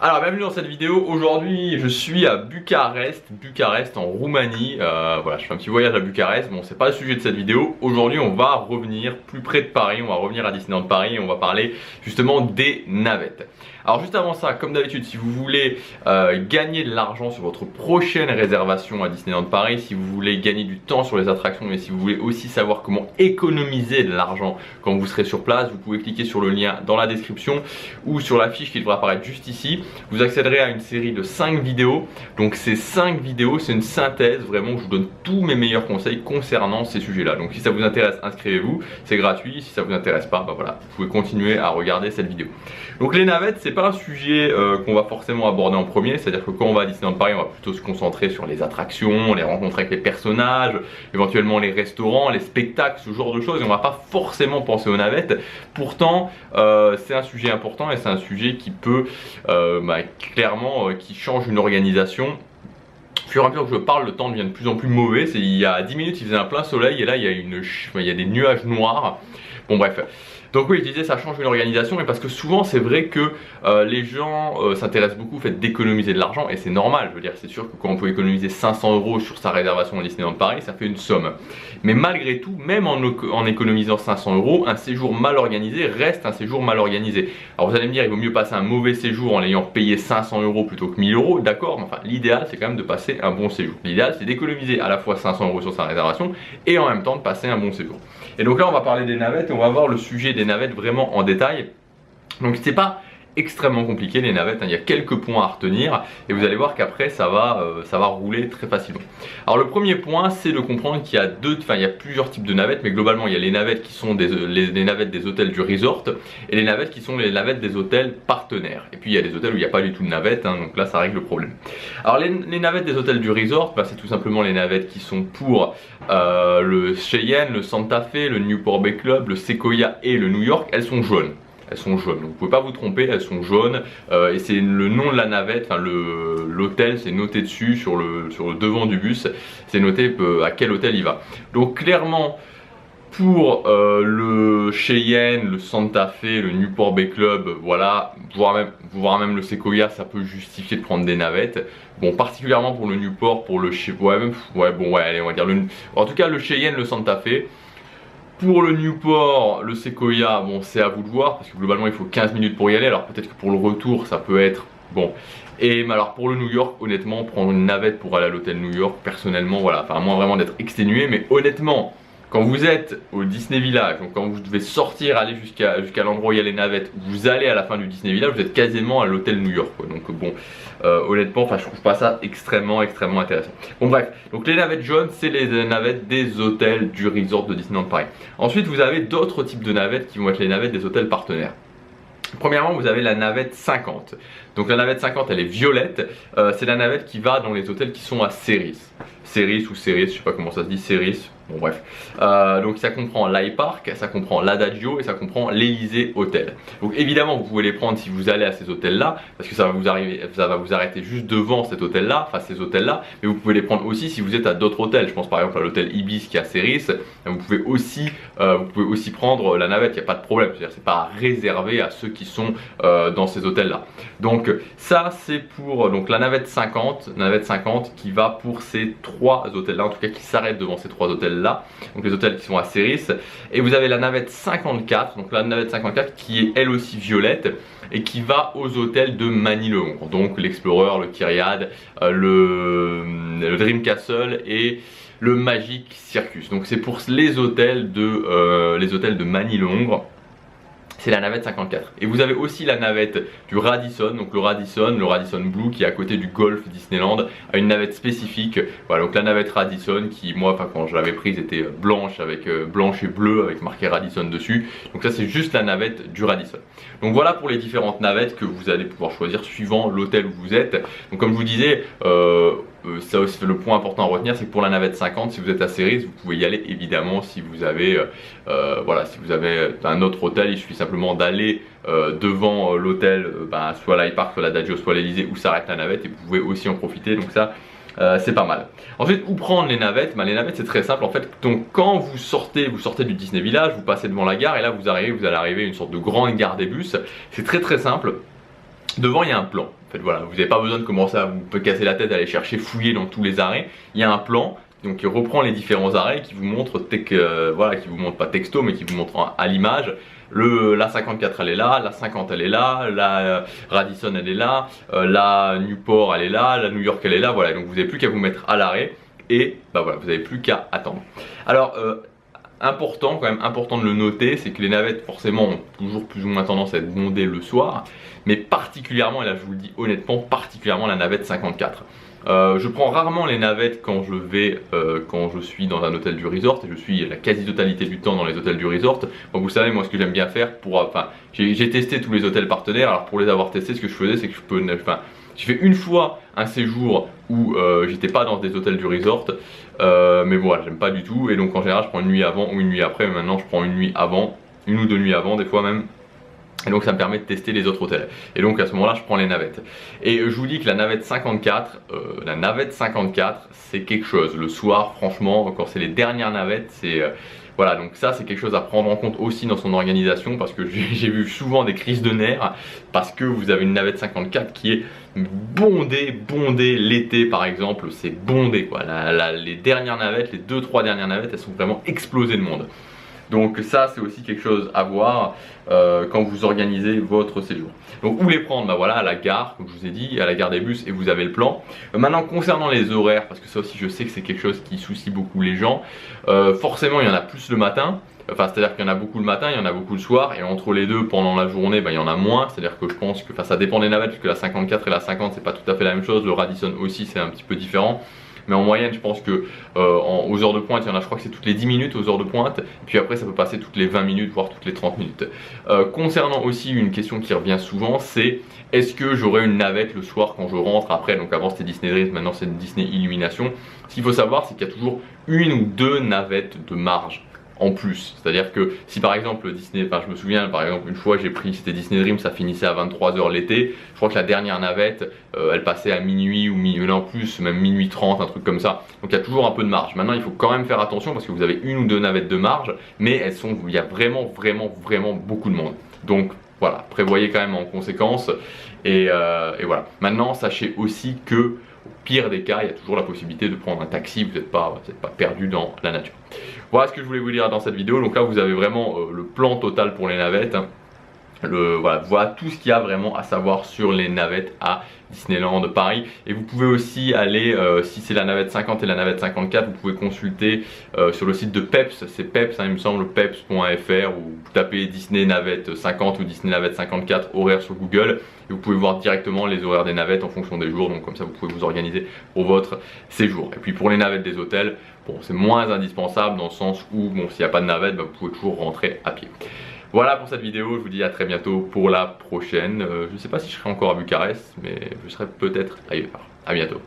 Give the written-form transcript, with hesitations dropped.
Alors bienvenue dans cette vidéo. Aujourd'hui je suis à Bucarest en Roumanie. Voilà, je fais un petit voyage à Bucarest. Bon, c'est pas le sujet de cette vidéo. Aujourd'hui on va revenir plus près de Paris, on va revenir à Disneyland Paris et on va parler justement des navettes. Alors juste avant ça, comme d'habitude, si vous voulez gagner de l'argent sur votre prochaine réservation à Disneyland Paris, si vous voulez gagner du temps sur les attractions, mais si vous voulez aussi savoir comment économiser de l'argent quand vous serez sur place, vous pouvez cliquer sur le lien dans la description ou sur la fiche qui devrait apparaître juste ici. Vous accéderez à une série de 5 vidéos. Donc ces 5 vidéos, c'est une synthèse vraiment où je vous donne tous mes meilleurs conseils concernant ces sujets-là. Donc si ça vous intéresse, inscrivez-vous, c'est gratuit. Si ça vous intéresse pas, bah voilà, vous pouvez continuer à regarder cette vidéo. Donc les navettes, c'est pas un sujet qu'on va forcément aborder en premier, c'est-à-dire que quand on va à Disneyland Paris, on va plutôt se concentrer sur les attractions, les rencontres avec les personnages, éventuellement les restaurants, les spectacles, ce genre de choses, et on va pas forcément penser aux navettes. Pourtant, c'est un sujet important et c'est un sujet qui peut clairement qui change une organisation. Au fur et à mesure que je parle, le temps devient de plus en plus mauvais. Il y a 10 minutes, il faisait un plein soleil et là, il y a des nuages noirs. Bon bref. Donc oui, je disais, ça change une organisation, mais parce que souvent c'est vrai que les gens s'intéressent beaucoup au fait d'économiser de l'argent, et c'est normal. Je veux dire, c'est sûr que quand on peut économiser 500 € sur sa réservation à Disneyland Paris, ça fait une somme. Mais malgré tout, même en économisant 500 €, un séjour mal organisé reste un séjour mal organisé. Alors vous allez me dire, il vaut mieux passer un mauvais séjour en ayant payé 500 € plutôt que 1000 €, d'accord, mais enfin l'idéal c'est quand même de passer un bon séjour. L'idéal c'est d'économiser à la fois 500 € sur sa réservation et en même temps de passer un bon séjour. Et donc là on va parler des navettes et on va voir le sujet des navettes vraiment en détail. Donc c'est pas extrêmement compliqué les navettes, hein. Il y a quelques points à retenir et vous allez voir qu'après ça va rouler très facilement. Alors le premier point, c'est de comprendre qu'il y a il y a plusieurs types de navettes, mais globalement il y a les navettes qui sont les navettes des hôtels du resort et les navettes qui sont les navettes des hôtels partenaires. Et puis il y a des hôtels où il n'y a pas du tout de navettes, hein, donc là ça règle le problème. Alors les navettes des hôtels du resort, c'est tout simplement les navettes qui sont pour le Cheyenne, le Santa Fe, le Newport Bay Club, le Sequoia et le New York. Elles sont jaunes. Elles sont jaunes, donc vous pouvez pas vous tromper, elles sont jaunes et c'est le nom de la navette, enfin l'hôtel c'est noté dessus sur le devant du bus, c'est noté à quel hôtel il va. Donc clairement pour le Cheyenne, le Santa Fe, le Newport Bay Club, voilà, voire même le Sequoia, ça peut justifier de prendre des navettes. Bon, particulièrement pour le Newport, pour le allez, on va dire en tout cas le Cheyenne, le Santa Fe. Pour le Newport, le Sequoia, bon c'est à vous de voir parce que globalement il faut 15 minutes pour y aller, alors peut-être que pour le retour ça peut être bon. Et alors pour le New York, honnêtement, prendre une navette pour aller à l'hôtel New York, personnellement, voilà, enfin à moins vraiment d'être exténué, mais honnêtement, quand vous êtes au Disney Village, donc quand vous devez sortir, aller jusqu'à l'endroit où il y a les navettes, vous allez à la fin du Disney Village, vous êtes quasiment à l'hôtel New York, quoi. Donc bon, honnêtement, enfin je trouve pas ça extrêmement intéressant. Bon bref, donc les navettes jaunes, c'est les navettes des hôtels du resort de Disneyland Paris. Ensuite, vous avez d'autres types de navettes qui vont être les navettes des hôtels partenaires. Premièrement, vous avez la navette 50. Donc la navette 50, elle est violette. C'est la navette qui va dans les hôtels qui sont à Ceris. Ceris ou Ceris, je sais pas comment ça se dit, Ceris. Bon bref, donc ça comprend l'iPark, ça comprend l'Adagio et ça comprend l'Elysée Hotel. Donc évidemment vous pouvez les prendre si vous allez à ces hôtels là, parce que ça va vous arrêter juste devant cet hôtel là, enfin ces hôtels là, mais vous pouvez les prendre aussi si vous êtes à d'autres hôtels. Je pense par exemple à l'hôtel Ibis qui est à Ceris, vous pouvez aussi prendre la navette, il n'y a pas de problème, c'est-à-dire c'est pas réservé à ceux qui sont dans ces hôtels là. Donc ça c'est pour donc la navette 50 qui va pour ces 3 hôtels là, en tout cas qui s'arrêtent devant ces 3 hôtels là, donc les hôtels qui sont à Ceris. Et vous avez la navette 54, donc la navette 54 qui est elle aussi violette et qui va aux hôtels de Manille-le-Hongre, donc l'Explorer, le Kyriade, le Dream Castle et le Magic Circus. Donc c'est pour les hôtels de Manille-le-Hongre. C'est la navette 54. Et vous avez aussi la navette du Radisson, donc le Radisson Blue qui est à côté du Golf Disneyland, a une navette spécifique. Voilà, donc la navette Radisson qui, moi, quand je l'avais prise, était blanche blanche et bleue avec marqué Radisson dessus. Donc ça, c'est juste la navette du Radisson. Donc voilà pour les différentes navettes que vous allez pouvoir choisir suivant l'hôtel où vous êtes. Donc comme je vous disais, ça aussi le point important à retenir, c'est que pour la navette 50, si vous êtes à Ceris, vous pouvez y aller évidemment si vous avez si vous avez un autre hôtel. Il suffit simplement d'aller devant l'hôtel, soit l'iPark, soit l'Adagio, soit l'Elysée où s'arrête la navette, et vous pouvez aussi en profiter. Donc ça c'est pas mal. Ensuite, où prendre les navettes? Les navettes, c'est très simple en fait. Donc quand vous sortez du Disney Village, vous passez devant la gare et là vous allez arriver à une sorte de grande gare des bus. C'est très simple. Devant il y a un plan. fait, voilà, vous n'avez pas besoin de commencer à vous casser la tête, à aller chercher, fouiller dans tous les arrêts. Il y a un plan. Donc il reprend les différents arrêts qui vous montre, voilà, qui vous montre pas texto mais qui vous montre à l'image. La 54 elle est là, la 50 elle est là, la Radisson elle est là, la Newport elle est là, la New York elle est là, voilà. Donc vous n'avez plus qu'à vous mettre à l'arrêt et bah voilà, vous n'avez plus qu'à attendre. Alors important, quand même important de le noter, c'est que les navettes forcément ont toujours plus ou moins tendance à être bondées le soir, mais particulièrement, et là je vous le dis honnêtement, particulièrement la navette 54. Je prends rarement les navettes quand je suis dans un hôtel du resort, et je suis la quasi-totalité du temps dans les hôtels du resort. Donc vous savez, moi ce que j'aime bien faire, j'ai testé tous les hôtels partenaires. Alors pour les avoir testés, ce que je faisais, c'est que j'ai fait une fois un séjour où j'étais pas dans des hôtels du resort, mais voilà, j'aime pas du tout, et donc en général je prends une nuit avant ou une nuit après, mais maintenant je prends une nuit avant, une ou deux nuits avant des fois même. Et donc ça me permet de tester les autres hôtels. Et donc à ce moment là je prends les navettes. Et je vous dis que la navette 54, c'est quelque chose. Le soir franchement, quand c'est les dernières navettes, c'est... voilà, donc ça c'est quelque chose à prendre en compte aussi dans son organisation, parce que j'ai vu souvent des crises de nerfs parce que vous avez une navette 54 qui est bondée l'été par exemple, c'est bondé quoi. Les dernières navettes, les 2-3 dernières navettes, elles sont vraiment explosées de monde. Donc ça c'est aussi quelque chose à voir quand vous organisez votre séjour. Donc où les prendre? Bah voilà, à la gare, comme je vous ai dit, à la gare des bus, et vous avez le plan. Maintenant concernant les horaires, parce que ça aussi je sais que c'est quelque chose qui soucie beaucoup les gens, forcément il y en a plus le matin. Enfin, c'est-à-dire qu'il y en a beaucoup le matin, il y en a beaucoup le soir, et entre les deux, pendant la journée, bah, il y en a moins. C'est-à-dire que je pense que, ça dépend des navettes, puisque la 54 et la 50, c'est pas tout à fait la même chose. Le Radisson aussi, c'est un petit peu différent. Mais en moyenne, je pense que aux heures de pointe, il y en a, je crois que c'est toutes les 10 minutes aux heures de pointe. Et puis après, ça peut passer toutes les 20 minutes, voire toutes les 30 minutes. Concernant aussi une question qui revient souvent, c'est est-ce que j'aurai une navette le soir quand je rentre après? Donc avant c'était Disney Dreams, maintenant c'est Disney Illumination. Ce qu'il faut savoir, c'est qu'il y a toujours une ou deux navettes de marge en plus. C'est-à-dire que si par exemple Disney, enfin je me souviens par exemple une fois j'ai pris, c'était Disney Dream, ça finissait à 23 h l'été, je crois que la dernière navette elle passait à minuit ou minuit en plus, même minuit 30, un truc comme ça. Donc il y a toujours un peu de marge. Maintenant il faut quand même faire attention parce que vous avez une ou deux navettes de marge, mais il y a vraiment beaucoup de monde. Donc voilà, prévoyez quand même en conséquence et voilà. Maintenant sachez aussi que au pire des cas, il y a toujours la possibilité de prendre un taxi, vous n'êtes pas perdu dans la nature. Voilà ce que je voulais vous dire dans cette vidéo. Donc là vous avez vraiment le plan total pour les navettes. Voilà tout ce qu'il y a vraiment à savoir sur les navettes à Disneyland Paris. Et vous pouvez aussi aller, si c'est la navette 50 et la navette 54, vous pouvez consulter sur le site de Peps, c'est Peps, il me semble, peps.fr, ou vous tapez Disney navette 50 ou Disney navette 54 horaire sur Google, et vous pouvez voir directement les horaires des navettes en fonction des jours. Donc comme ça vous pouvez vous organiser pour votre séjour. Et puis pour les navettes des hôtels, bon, c'est moins indispensable dans le sens où bon, s'il n'y a pas de navette, vous pouvez toujours rentrer à pied. Voilà pour cette vidéo, je vous dis à très bientôt pour la prochaine. Je ne sais pas si je serai encore à Bucarest, mais je serai peut-être ailleurs. À bientôt.